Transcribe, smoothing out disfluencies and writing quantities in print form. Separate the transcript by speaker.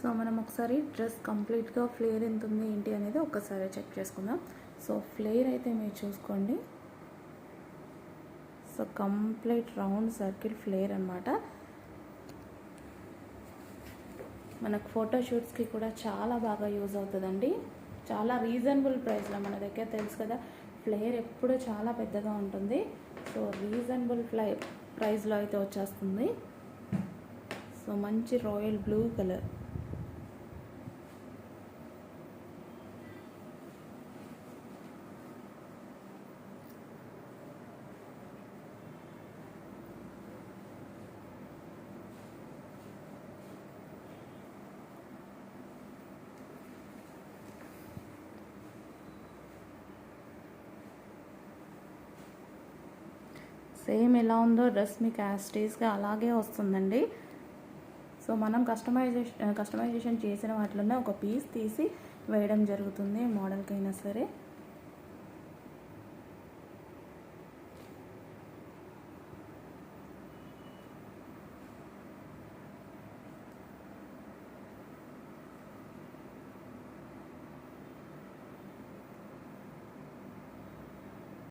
Speaker 1: So మనం ఒకసారి dress కంప్లీట్గా ఫ్లేర్ ఎంత ఉంది ఏంటి అనేది ఒకసారి చెక్ చేసుకుందాం. సో ఫ్లేర్ అయితే మీరు చూసుకోండి. So complete round circle flare అనమాట. మనకు ఫోటోషూట్స్కి కూడా చాలా బాగా యూజ్ అవుతుందండి. చాలా రీజనబుల్ ప్రైస్లో మన దగ్గర తెలుసు కదా, ఫ్లేర్ ఎప్పుడు చాలా పెద్దగా ఉంటుంది. సో రీజనబుల్ ప్రైస్లో అయితే వచ్చేస్తుంది. సో మంచి రాయల్ బ్లూ కలర్. సేమ్ ఎలా ఉందో డ్రెస్ మీకు యాస్టీస్గా అలాగే వస్తుందండి. సో మనం కస్టమైజేషన్ చేసిన వాటిలోనే ఒక పీస్ తీసి వేయడం జరుగుతుంది మోడల్కి అయినా సరే.